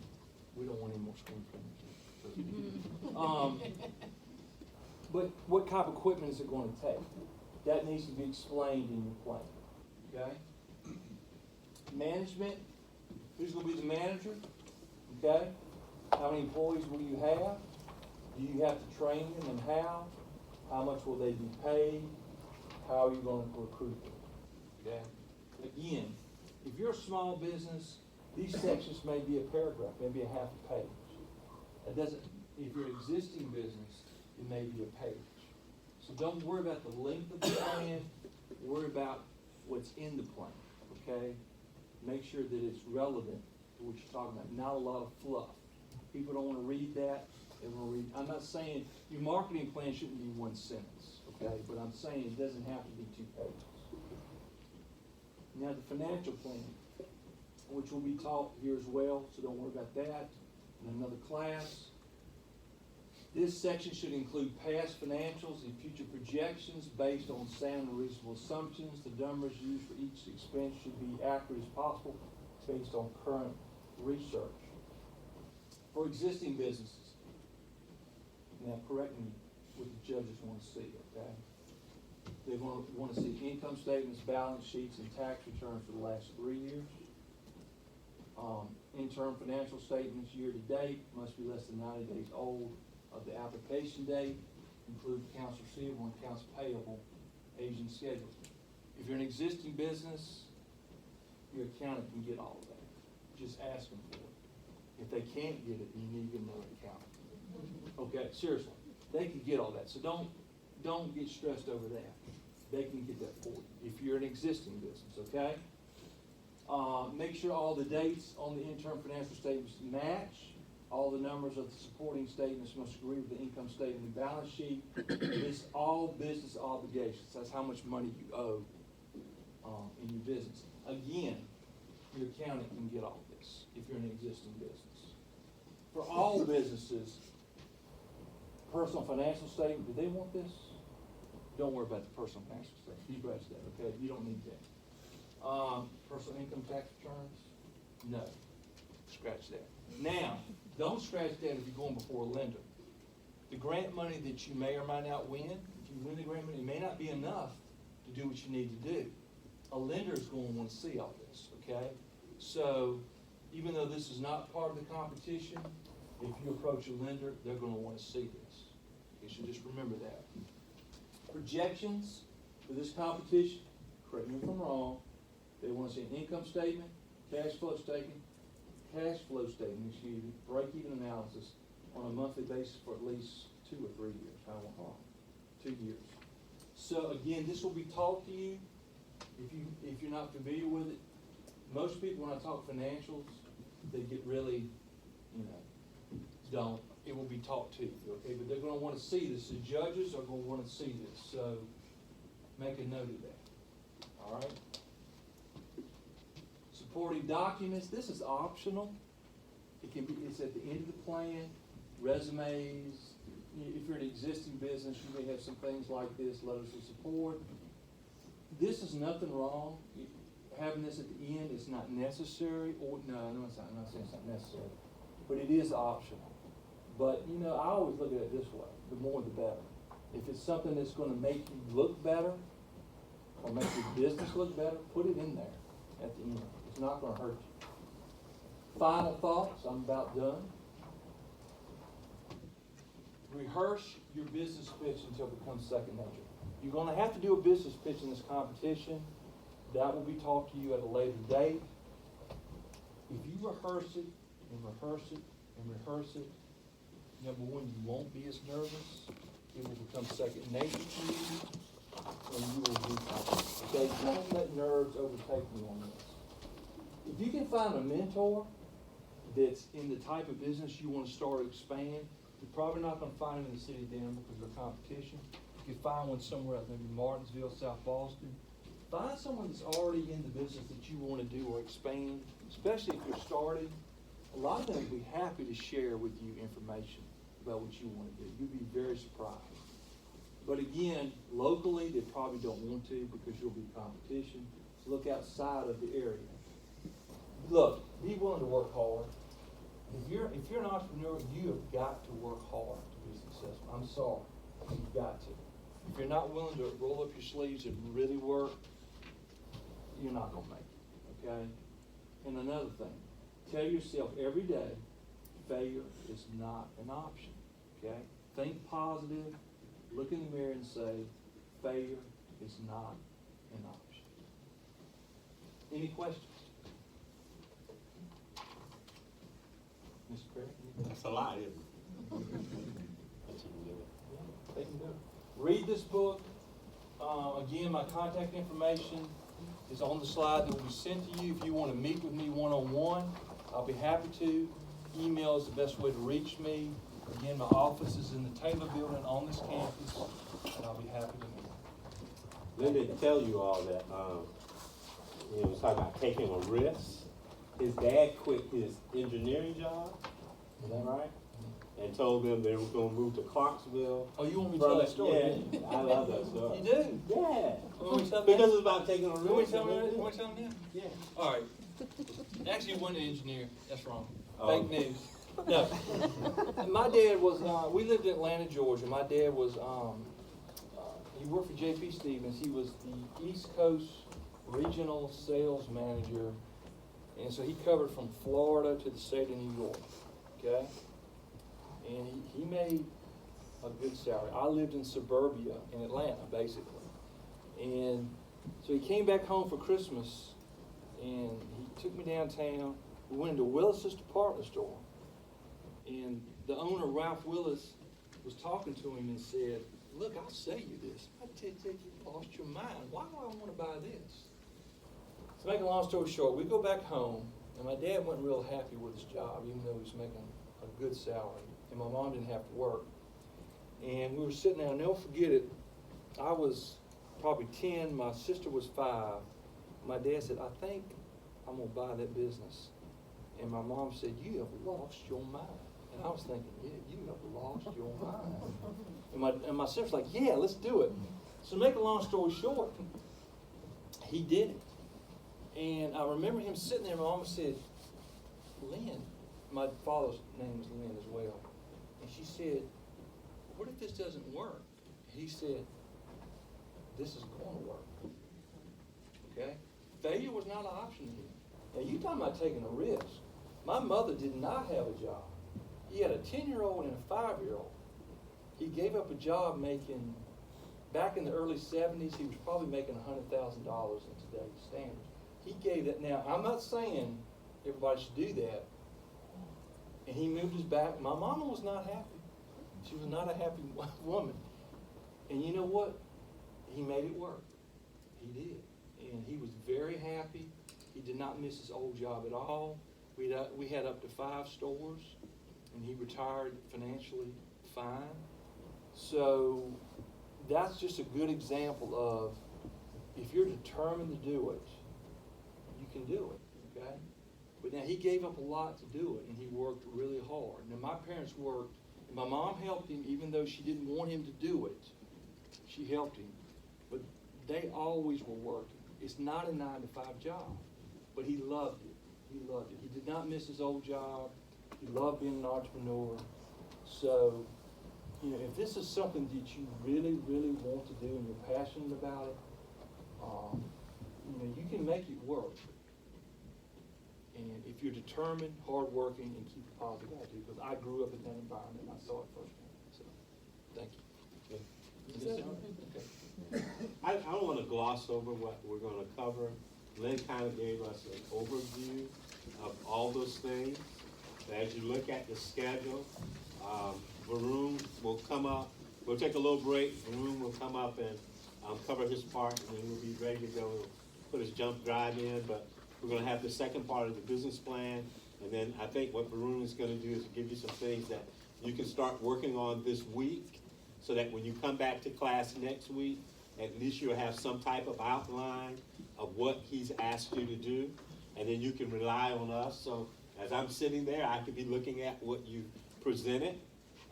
We don't want any more screen printing. But what type of equipment is it going to take? That needs to be explained in your plan. Okay? Management. Who's going to be the manager? Okay? How many employees will you have? Do you have to train them and how? How much will they be paid? How are you going to recruit them? Okay? Again, if you're a small business, these sections may be a paragraph, maybe a half a page. That doesn't, if you're an existing business, it may be a page. So don't worry about the length of the plan, worry about what's in the plan, okay? Make sure that it's relevant to what you're talking about, not a lot of fluff. People don't want to read that. They want to read. I'm not saying your marketing plan shouldn't be one sentence, okay? But I'm saying it doesn't have to be 2 pages. Now the financial plan, which will be taught here as well, so don't worry about that in another class. This section should include past financials and future projections based on sound and reasonable assumptions. The numbers used for each expense should be accurate as possible based on current research. For existing businesses, now correct me what the judges want to see, okay? They want to see income statements, balance sheets, and tax returns for the last 3 years. Interim financial statements year to date must be less than 90 days old of the application date, include accounts receivable and accounts payable, aging schedule. If you're an existing business, your accountant can get all of that. Just ask them for it. If they can't get it, you need another accountant. Okay, seriously, they can get all that. So don't get stressed over that. They can get that for you if you're an existing business, okay? Make sure all the dates on the interim financial statements match. All the numbers of the supporting statements must agree with the income statement and balance sheet. List all business obligations. That's how much money you owe in your business. Again, your accountant can get all this if you're an existing business. For all businesses, personal financial statement, do they want this? Don't worry about the personal financial statement. You scratch that, okay? You don't need that. Personal income tax returns? No. Scratch that. Now, don't scratch that if you're going before a lender. The grant money that you may or may not win, if you win the grant money, it may not be enough to do what you need to do. A lender is going to want to see all this, okay? So, even though this is not part of the competition, if you approach a lender, they're going to want to see this. You should just remember that. Projections for this competition, correct me if I'm wrong, they want to see an income statement, cash flow statement, break-even analysis on a monthly basis for at least 2 or 3 years. How long? 2 years. So again, this will be taught to you. If you're not familiar with it, most people when I talk financials, they get really, don't. It will be taught to you, okay? But they're going to want to see this. The judges are going to want to see this. So make a note of that. All right. Supporting documents, this is optional. It's at the end of the plan, resumes. If you're an existing business, you may have some things like this, letters of support. This is nothing wrong. Having this at the end is not necessary, or no, it's not. I'm not saying it's not necessary, but it is optional. But I always look at it this way: the more, the better. If it's something that's going to make you look better, or make your business look better, put it in there at the end. It's not going to hurt you. Final thoughts. I'm about done. Rehearse your business pitch until it becomes second nature. You're going to have to do a business pitch in this competition. That will be taught to you at a later date. If you rehearse it and rehearse it and rehearse it, number one, you won't be as nervous. It will become second nature to you, and you will do something. Okay, don't let nerves overtake you on this. If you can find a mentor that's in the type of business you want to start or expand, you're probably not going to find them in the city of Denver because of competition. You can find one somewhere else, maybe Martinsville, South Boston. Find someone that's already in the business that you want to do or expand, especially if you're starting. A lot of them will be happy to share with you information about what you want to do. You'll be very surprised. But again, locally, they probably don't want to because you'll be competition. So look outside of the area. Look, be willing to work hard. If you're an entrepreneur, you have got to work hard to be successful. I'm sorry. You've got to. If you're not willing to roll up your sleeves and really work, you're not going to make it, okay? And another thing, tell yourself every day, failure is not an option, okay? Think positive, look in the mirror and say, failure is not an option. Any questions? Mr. Craig? That's a lot, isn't it? But you can do it. Yeah, they can do it. Read this book. Again, my contact information is on the slide that will be sent to you. If you want to meet with me one-on-one, I'll be happy to. Email is the best way to reach me. Again, my office is in the Taylor building on this campus, and I'll be happy to meet. Linda, to tell you all that, was talking about taking a risk. His dad quit his engineering job. Is that right? and told them they were gonna move to Clarksville. Oh, you want me to tell that story? Yeah, I love that story. You do? Yeah. You want me to tell that? Because it's about taking a You want me risk. to tell me that? You want me to tell me that? Yeah. All right. Actually, you wasn't an engineer. That's wrong. Oh. Fake news. No. My dad was, we lived in Atlanta, Georgia. My dad was, he worked for J.P. Stevens. He was the East Coast Regional Sales Manager. And so he covered from Florida to the state of New York, okay? And he made a good salary. I lived in suburbia in Atlanta, basically. And so he came back home for Christmas, and he took me downtown. We went into Willis's department store. And the owner, Ralph Willis, was talking to him and said, look, I'll sell you this. I tell you, you lost your mind. Why do I want to buy this? To make a long story short, we go back home, and my dad wasn't real happy with his job, even though he was making a good salary. And my mom didn't have to work. And we were sitting there, I'll never forget it. I was probably 10, my sister was 5. My dad said, I think I'm gonna buy that business. And my mom said, you have lost your mind. And I was thinking, yeah, you have lost your mind. And my sister was like, yeah, let's do it. So to make a long story short, he did it. And I remember him sitting there, my mom said, Lynn, my father's name was Lynn as well. And she said, what if this doesn't work? He said, this is going to work. Okay? Failure was not an option to him. Now, you're talking about taking a risk. My mother did not have a job. He had a 10-year-old and a 5-year-old. He gave up a job making, back in the early 70s, he was probably making $100,000 in today's standards. He gave that. Now, I'm not saying everybody should do that. And he moved his back. My mama was not happy. She was not a happy woman. And you know what? He made it work. He did. And he was very happy. He did not miss his old job at all. We had up to 5 stores, and he retired financially fine. So that's just a good example of, if you're determined to do it, you can do it, okay? But now he gave up a lot to do it, and he worked really hard. Now my parents worked, and my mom helped him, even though she didn't want him to do it. She helped him, but they always were working. It's not a 9-to-5 job, but he loved it. He loved it. He did not miss his old job. He loved being an entrepreneur. So, you know, if this is something that you really, really want to do and you're passionate about it, you know, you can make it work. And if you're determined, hardworking, and keep a positive attitude, because I grew up in that environment, I saw it firsthand. So, thank you. Okay. I don't want to gloss over what we're going to cover. Lynn kind of gave us an overview of all those things. As you look at the schedule, Varun will come up. We'll take a little break. Varun will come up and cover his part, and then we'll be ready to go. Put his jump drive in, but we're going to have the second part of the business plan, and then I think what Varun is going to do is give you some things that you can start working on this week, so that when you come back to class next week, at least you'll have some type of outline of what he's asked you to do, and then you can rely on us. So as I'm sitting there, I could be looking at what you presented,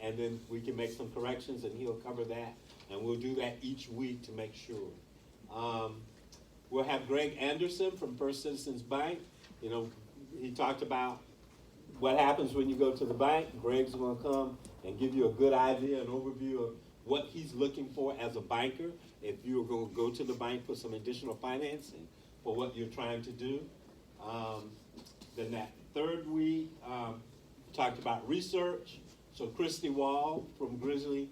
and then we can make some corrections, and he'll cover that, and we'll do that each week to make sure. We'll have Greg Anderson from First Citizens Bank. You know, he talked about what happens when you go to the bank. Greg's going to come and give you a good idea, an overview of what he's looking for as a banker, if you're going to go to the bank for some additional financing for what you're trying to do. Then that third week, talked about research. So Christy Wall from Grizzly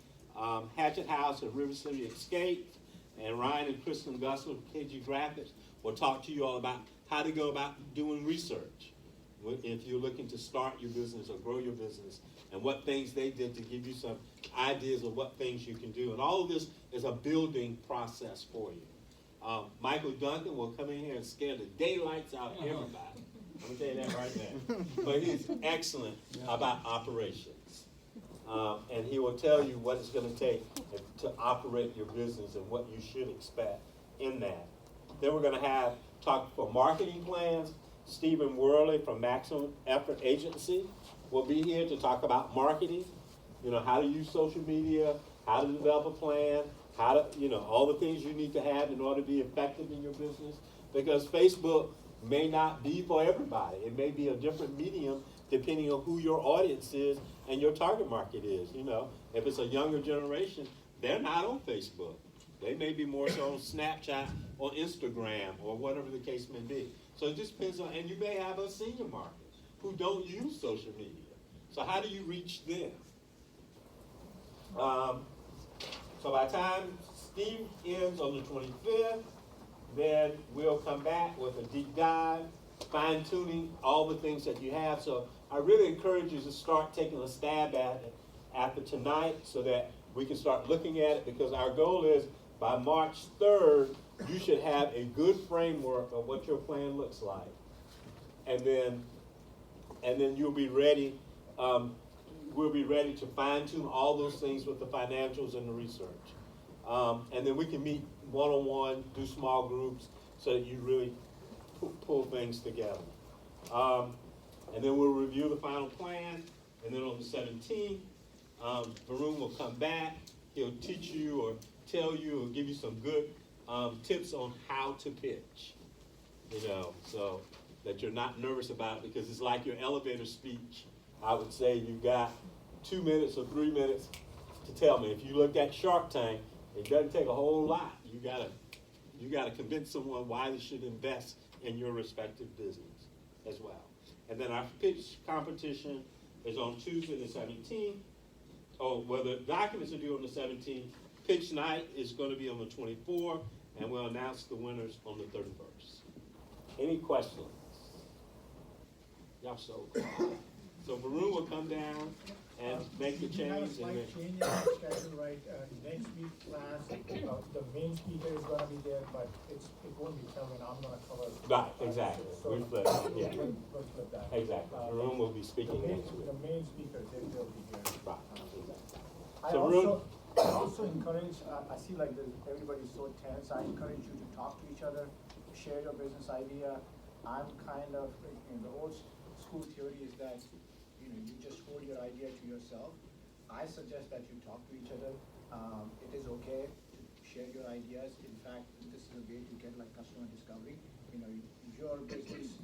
Hatchet House and River City Escape, and Ryan and Kristen Gussler from KG Graphics will talk to you all about how to go about doing research if you're looking to start your business or grow your business, and what things they did to give you some ideas of what things you can do. And all of this is a building process for you. Michael Duncan will come in here and scare the daylights out of everybody. I'm going to tell you that right now. But he's excellent about operations. And he will tell you what it's going to take to operate your business and what you should expect in that. Then we're going to talk for marketing plans. Stephen Worley from Maximum Effort Agency will be here to talk about marketing. you know, how to use social media, how to develop a plan, how to, you know, all the things you need to have in order to be effective in your business. Because Facebook may not be for everybody. It may be a different medium depending on who your audience is and your target market is. You know, if it's a younger generation, they're not on Facebook. They may be more so on Snapchat or Instagram or whatever the case may be. So it just depends on, and you may have a senior market who don't use social media. So how do you reach them? So by the time Steve ends on the 25th, then we'll come back with a deep dive, fine tuning all the things that you have. So I really encourage you to start taking a stab at it after tonight so that we can start looking at it, because our goal is by March 3rd, you should have a good framework of what your plan looks like. And then you'll be ready, we'll be ready to fine tune all those things with the financials and the research. And then we can meet one-on-one, do small groups, so that you really pull things together. And then we'll review the final plan, and then on the 17th, Varun will come back. He'll teach you or tell you or give you some good tips on how to pitch, you know, so that you're not nervous about it, because it's like your elevator speech. I would say you've got 2 minutes or 3 minutes to tell me. If you looked at Shark Tank, it doesn't take a whole lot. You gotta convince someone why they should invest in your respective business as well. And then our pitch competition is on Tuesday the 17th. Oh, well, the documents are due on the 17th. Pitch night is going to be on the 24th, and we'll announce the winners on the 31st. Any questions? Y'all so quiet. So Varun will come down and make the We have a change. slight change in our schedule, right? Next week class, the main speaker is gonna be there, but it won't be Kelvin, I'm gonna cover. Right, exactly. So, We flip, yeah. we'll flip that. Exactly. Varun will be speaking next week. The main speaker, they'll be here. Right, exactly. I So also encourage, I see like everybody's so tense, I encourage you to talk to each other, share your business idea. I'm kind of, in the old school theory is that, you know, you just hold your idea to yourself. I suggest that you talk to each other. It is okay to share your ideas. In fact, this is a way to get like customer discovery. You know, your business,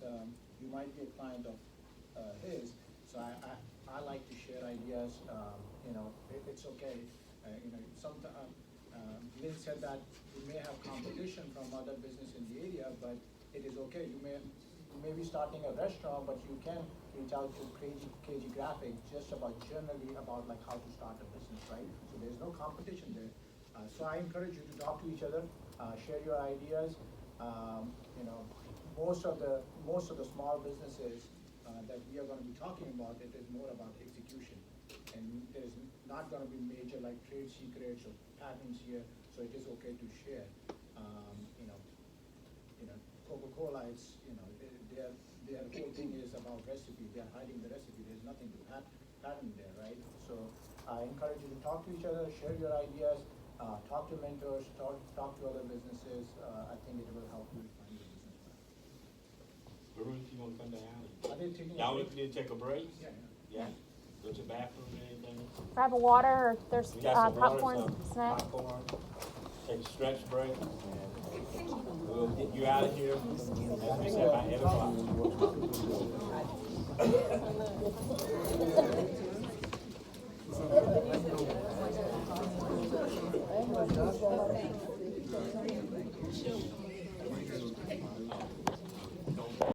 you might be a client of his, so I like to share ideas. You know, it's okay. You know, sometimes Lynn said that you may have competition from other business in the area, but it is okay. You may be starting a restaurant, but you can reach out to KG Graphics just about generally about like how to start a business, right? So there's no competition there. So I encourage you to talk to each other, share your ideas. You know, most of the small businesses that we are going to be talking about, it is more about execution, and there's not going to be major like trade secrets or patents here. So it is okay to share. You know, Coca-Cola is, you know, their whole thing is about recipe. They are hiding the recipe. There's nothing to patent there, right? So I encourage you to talk to each other, share your ideas, talk to mentors, talk to other businesses. I think it will help you find your business plan. Varun, if you want to come down. Are they taking a Y'all break? need to take a break? Yeah. Yeah. Go to the bathroom or anything? Grab a water, or there's We got some water, popcorn, some snack. popcorn. Take a stretch break, and we'll get you out of here as